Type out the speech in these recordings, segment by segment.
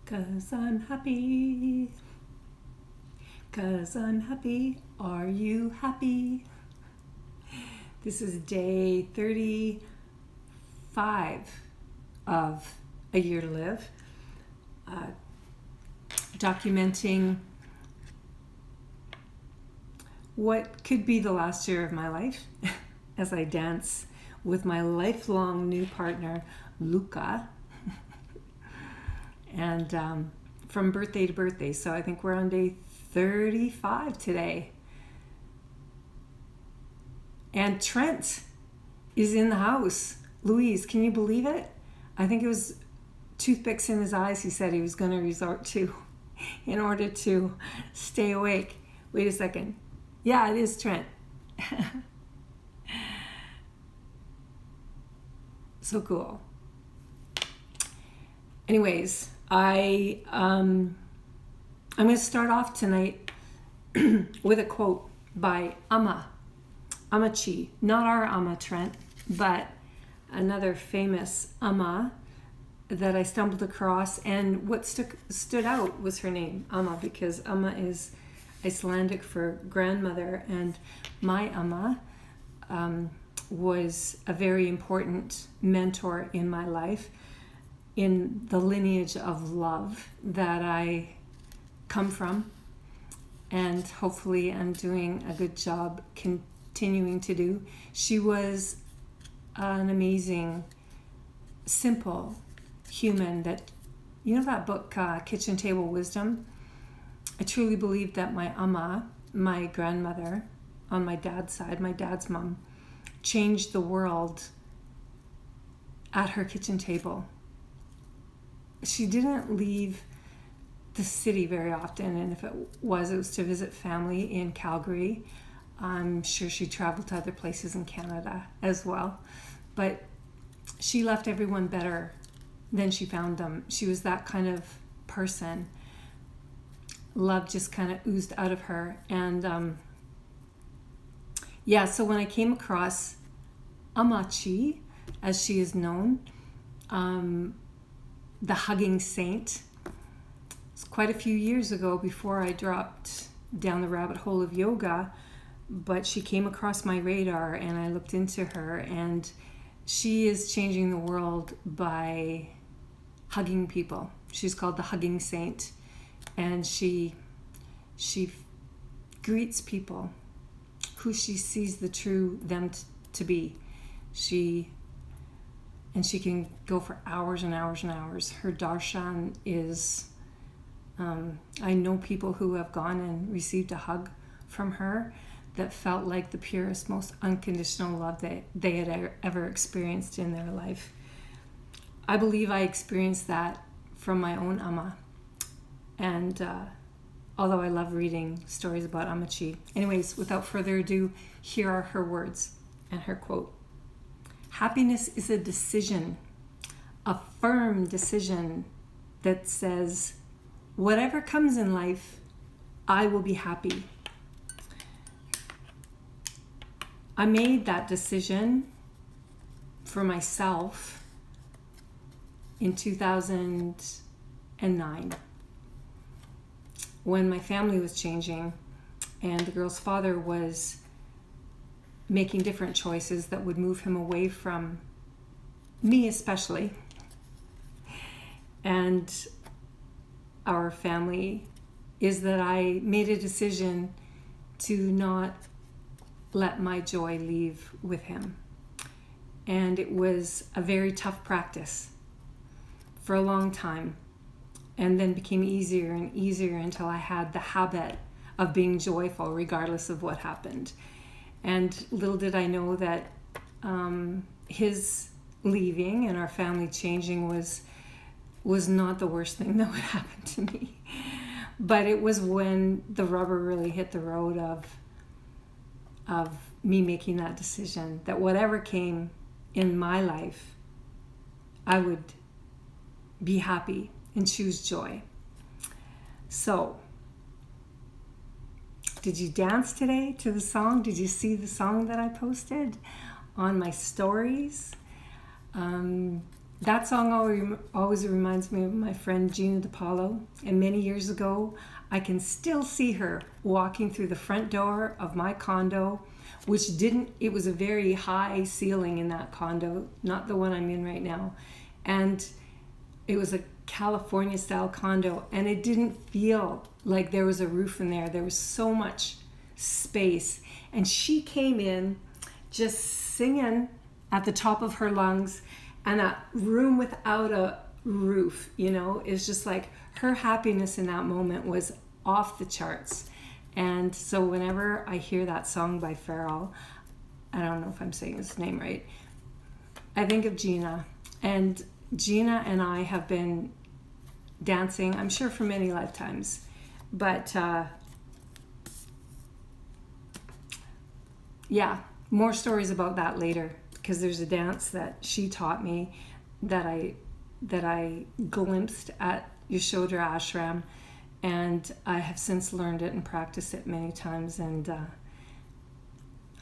'Cause I'm happy. 'Cause I'm happy. Are you happy? This is day 35 of A Year to Live, documenting what could be the last year of my life as I dance with my lifelong new partner, Luca. And from birthday to birthday. So I think we're on day 35 today. And Trent is in the house. Louise, can you believe it? I think it was toothpicks in his eyes he said he was going to resort to in order to stay awake. Wait a second. Yeah, it is Trent. So cool. Anyways, I'm going to start off tonight with a quote by Amachi, not our Amma Trent, but another famous Amma that I stumbled across. And what stood out was her name, Amma, because Amma is Icelandic for grandmother, and my Amma was a very important mentor in my life, in the lineage of love that I come from, and hopefully I'm doing a good job continuing to do. She was an amazing, simple human that, you know that book, Kitchen Table Wisdom? I truly believe that my Amma, my grandmother on my dad's side, my dad's mom, changed the world at her kitchen table. She didn't leave the city very often, and if it was to visit family in Calgary. I'm sure she traveled to other places in Canada as well, but she left everyone better than she found them. She was that kind of person. Love just kind of oozed out of her. And so when I came across Amachi, as she is known, the hugging saint, it's quite a few years ago before I dropped down the rabbit hole of yoga, but she came across my radar and I looked into her, and she is changing the world by hugging people. She's called the Hugging Saint, and she greets people who she sees the true them to be. She can go for hours and hours and hours. Her darshan is, I know people who have gone and received a hug from her that felt like the purest, most unconditional love that they had ever experienced in their life. I believe I experienced that from my own Amma. And although I love reading stories about Amachi. Anyways, without further ado, here are her words and her quote. Happiness is a decision, a firm decision that says, whatever comes in life, I will be happy. I made that decision for myself in 2009 when my family was changing and the girl's father was making different choices that would move him away from me especially, and our family, is that I made a decision to not let my joy leave with him. And it was a very tough practice for a long time, and then became easier and easier until I had the habit of being joyful regardless of what happened. And little did I know that his leaving and our family changing was not the worst thing that would happen to me. But it was when the rubber really hit the road of me making that decision that whatever came in my life, I would be happy and choose joy. So, did you dance today to the song? Did you see the song that I posted on my stories? That song always reminds me of my friend Gina DePaulo. And many years ago, I can still see her walking through the front door of my condo, it was a very high ceiling in that condo, not the one I'm in right now. And it was a California style condo, and it didn't feel like there was a roof in there. There was so much space. And she came in just singing at the top of her lungs, and that room without a roof, is just like her happiness in that moment was off the charts. And so whenever I hear that song by Pharrell, I don't know if I'm saying his name right, I think of Gina. And Gina and I have been dancing, I'm sure, for many lifetimes. But yeah, more stories about that later, because there's a dance that she taught me that I glimpsed at Yashodhara Ashram, and I have since learned it and practiced it many times. And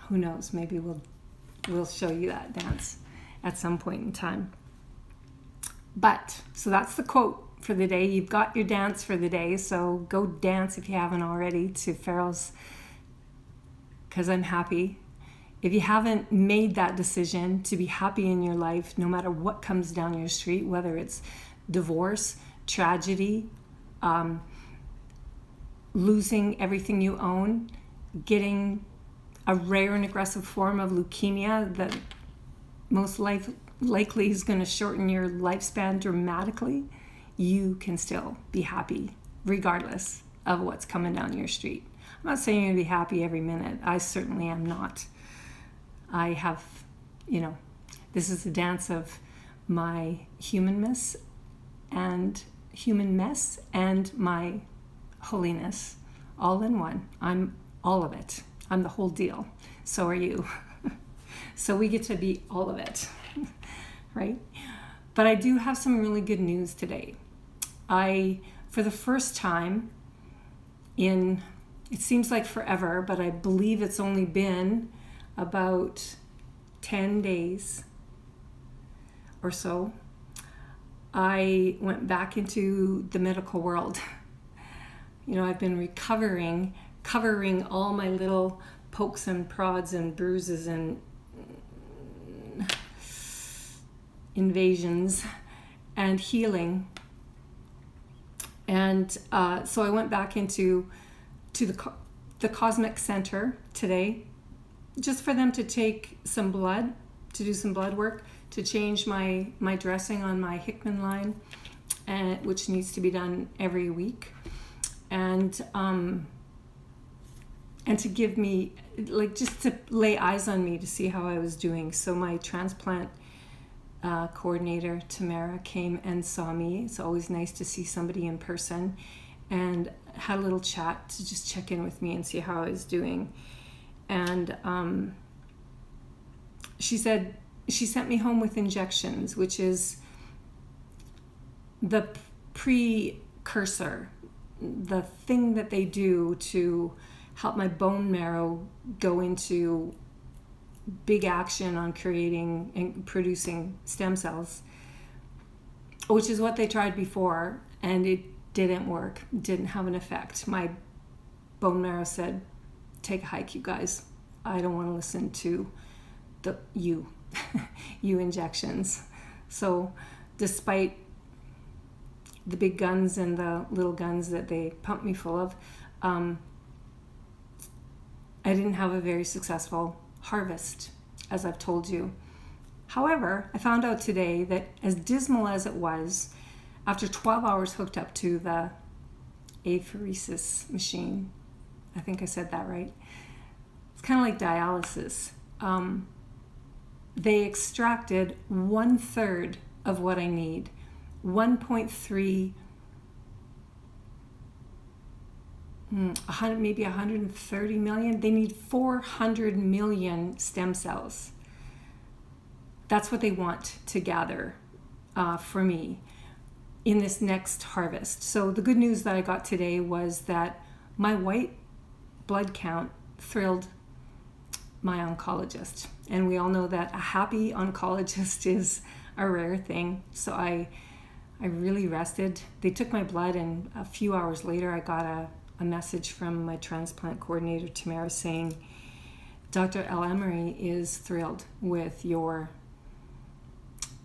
who knows, maybe we'll show you that dance at some point in time. But so that's the quote for the day. You've got your dance for the day, so go dance if you haven't already to Pharrell's "'Cause I'm Happy." If you haven't made that decision to be happy in your life, no matter what comes down your street, whether it's divorce, tragedy, losing everything you own, getting a rare and aggressive form of leukemia that most likely is going to shorten your lifespan dramatically, you can still be happy regardless of what's coming down your street. I'm not saying you're going to be happy every minute. I certainly am not. I have, this is the dance of my human mess and my holiness all in one. I'm all of it. I'm the whole deal. So are you. So we get to be all of it, right? But I do have some really good news today. For the first time it seems like forever, but I believe it's only been about 10 days or so, I went back into the medical world. I've been covering all my little pokes and prods and bruises and invasions and healing. And so I went back into the Cosmic Center today, just for them to take some blood, to do some blood work, to change my dressing on my Hickman line, which needs to be done every week, and to give me, just to lay eyes on me to see how I was doing. So my transplant coordinator, Tamara, came and saw me. It's always nice to see somebody in person, and had a little chat to just check in with me and see how I was doing. And she said she sent me home with injections, which is the precursor, the thing that they do to help my bone marrow go into big action on creating and producing stem cells, which is what they tried before, and it didn't work, didn't have an effect. My bone marrow said, take a hike, you guys. I don't want to listen to you injections. So despite the big guns and the little guns that they pumped me full of, I didn't have a very successful harvest, as I've told you. However, I found out today that as dismal as it was, after 12 hours hooked up to the apheresis machine, I think I said that right. It's kind of like dialysis. They extracted 1/3 of what I need, 1.3, maybe 130 million. They need 400 million stem cells. That's what they want to gather for me in this next harvest. So the good news that I got today was that my white blood count thrilled my oncologist. And we all know that a happy oncologist is a rare thing. So I really rested. They took my blood, and a few hours later I got a message from my transplant coordinator, Tamara, saying, Dr. El Emery is thrilled with your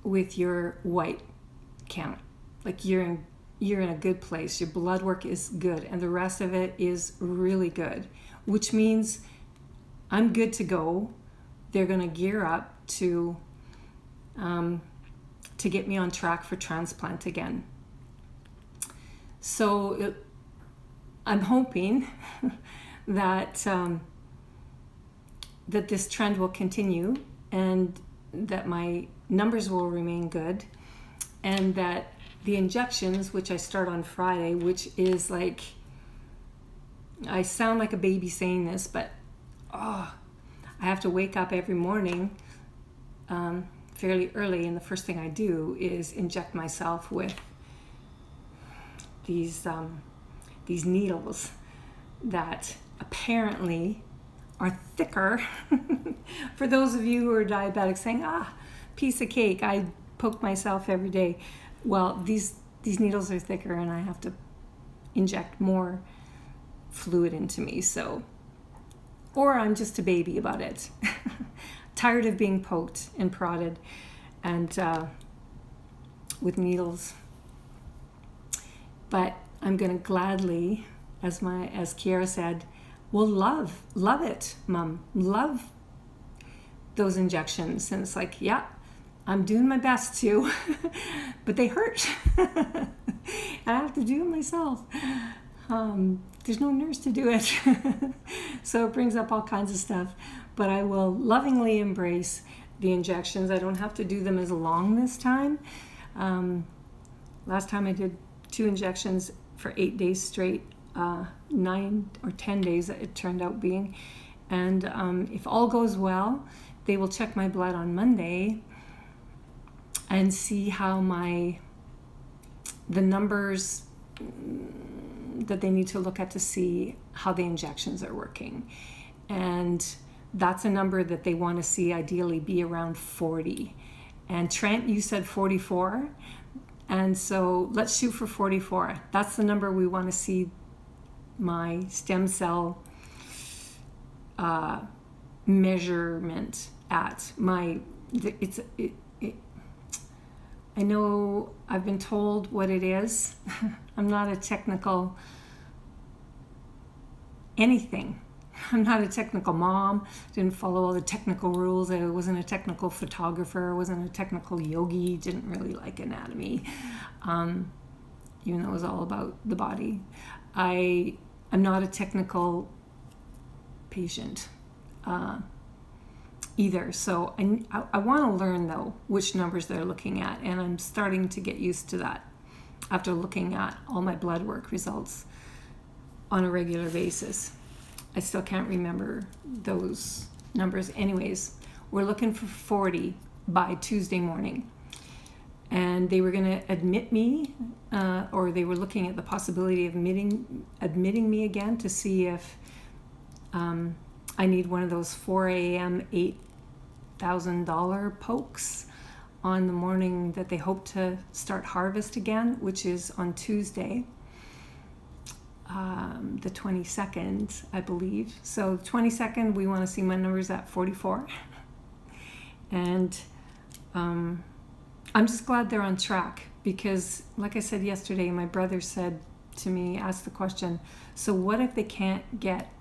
white count. Like you're in a good place. Your blood work is good, and the rest of it is really good, which means I'm good to go. They're going to gear up to get me on track for transplant again. So I'm hoping that that this trend will continue, and that my numbers will remain good, and that the injections, which I start on Friday, which is like, I sound like a baby saying this, but I have to wake up every morning fairly early, and the first thing I do is inject myself with these needles that apparently are thicker. For those of you who are diabetic saying, piece of cake, I poke myself every day. Well, these needles are thicker, and I have to inject more fluid into me. So, or I'm just a baby about it. Tired of being poked and prodded and with needles. But I'm going to gladly, as Kiara said, will love it, Mom. Love those injections. And it's like, yeah, I'm doing my best to, but they hurt. And I have to do it myself. There's no nurse to do it. So it brings up all kinds of stuff. But I will lovingly embrace the injections. I don't have to do them as long this time. Last time I did 2 injections for 8 days straight, 9 or 10 days it turned out being. And if all goes well, they will check my blood on Monday and see how the numbers that they need to look at to see how the injections are working. And that's a number that they want to see ideally be around 40. And Trent, you said 44. And so let's shoot for 44. That's the number we want to see my stem cell measurement at. I know I've been told what it is. I'm not a technical anything. I'm not a technical mom. Didn't follow all the technical rules. I wasn't a technical photographer. I wasn't a technical yogi. Didn't really like anatomy, even though it was all about the body. I'm not a technical patient either. So I want to learn, though, which numbers they're looking at. And I'm starting to get used to that after looking at all my blood work results on a regular basis. I still can't remember those numbers. Anyways, we're looking for 40 by Tuesday morning. And they were going to admit me, or they were looking at the possibility of admitting me again to see if I need one of those 4 a.m. $8,000 pokes on the morning that they hope to start harvest again, which is on Tuesday. The 22nd, I believe. So the 22nd, we want to see my numbers at 44. And I'm just glad they're on track because, like I said yesterday, my brother said to me, asked the question, so what if they can't get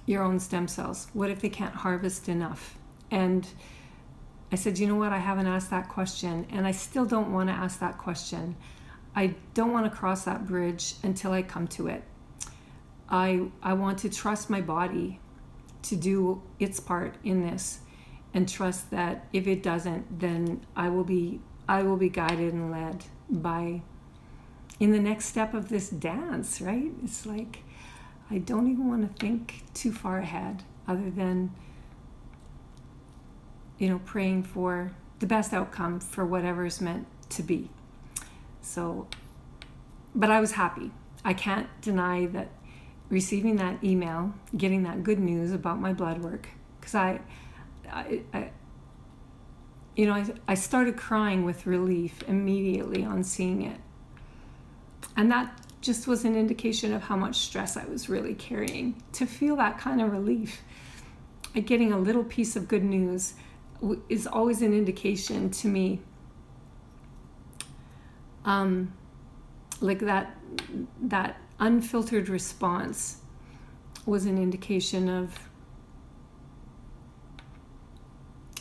your own stem cells? What if they can't harvest enough? And I said, you know what? I haven't asked that question, and I still don't want to ask that question. I don't want to cross that bridge until I come to it. I want to trust my body to do its part in this, and trust that if it doesn't, then I will be guided and led by in the next step of this dance, right? It's like I don't even want to think too far ahead, other than praying for the best outcome for whatever is meant to be. So, but I was happy. I can't deny that receiving that email, getting that good news about my blood work, because I started crying with relief immediately on seeing it. And that just was an indication of how much stress I was really carrying. To feel that kind of relief, getting a little piece of good news is always an indication to me. Like that unfiltered response was an indication of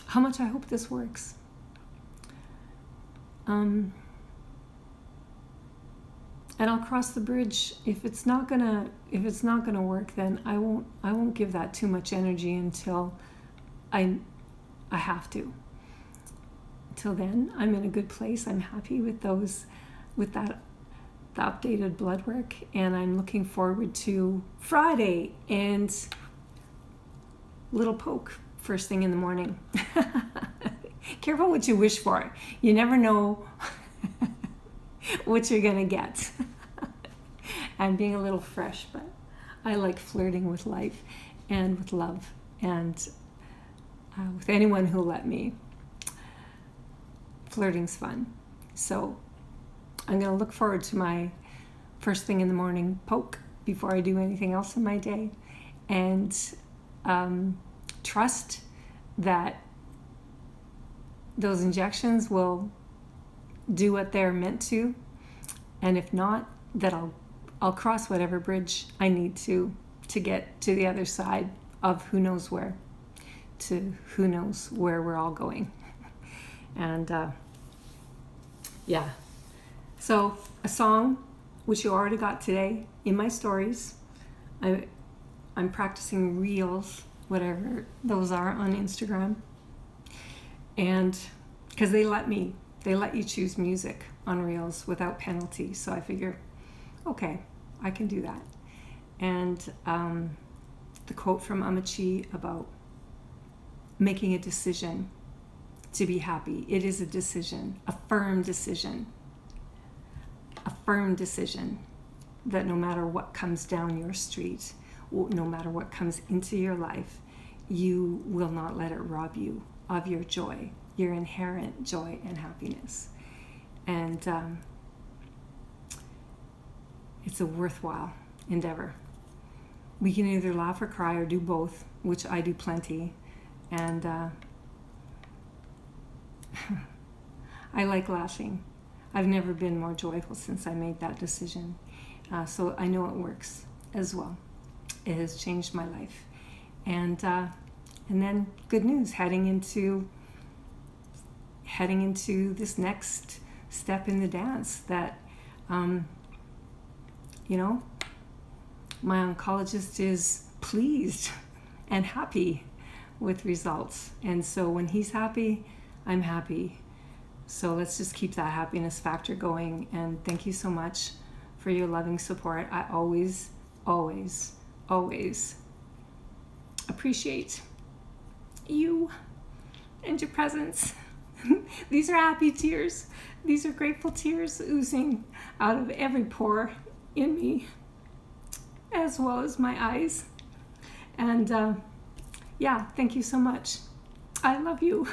how much I hope this works. And I'll cross the bridge if it's not gonna work. Then I won't give that too much energy until I have to. Until then, I'm in a good place. I'm happy with the updated blood work, and I'm looking forward to Friday and little poke first thing in the morning. Careful what you wish for. You never know what you're gonna get. I'm being a little fresh, but I like flirting with life and with love and with anyone who'll let me. Flirting's fun. So I'm going to look forward to my first thing in the morning poke before I do anything else in my day, and trust that those injections will do what they're meant to, and if not, that I'll cross whatever bridge I need to get to the other side of who knows where, to who knows where we're all going. And yeah. So a song, which you already got today in my stories. I'm practicing reels, whatever those are, on Instagram. And because they let you choose music on reels without penalty. So I figure, okay, I can do that. And the quote from Amachi about making a decision to be happy. It is a decision, a firm decision that no matter what comes down your street, no matter what comes into your life, you will not let it rob you of your joy, your inherent joy and happiness. And it's a worthwhile endeavor. We can either laugh or cry or do both, which I do plenty. And I like laughing. I've never been more joyful since I made that decision. So I know it works as well. It has changed my life. And then good news, heading into this next step in the dance that, my oncologist is pleased and happy with results. And so when he's happy, I'm happy. So let's just keep that happiness factor going. And thank you so much for your loving support. I always, always, always appreciate you and your presence. These are happy tears. These are grateful tears oozing out of every pore in me, as well as my eyes. And thank you so much. I love you.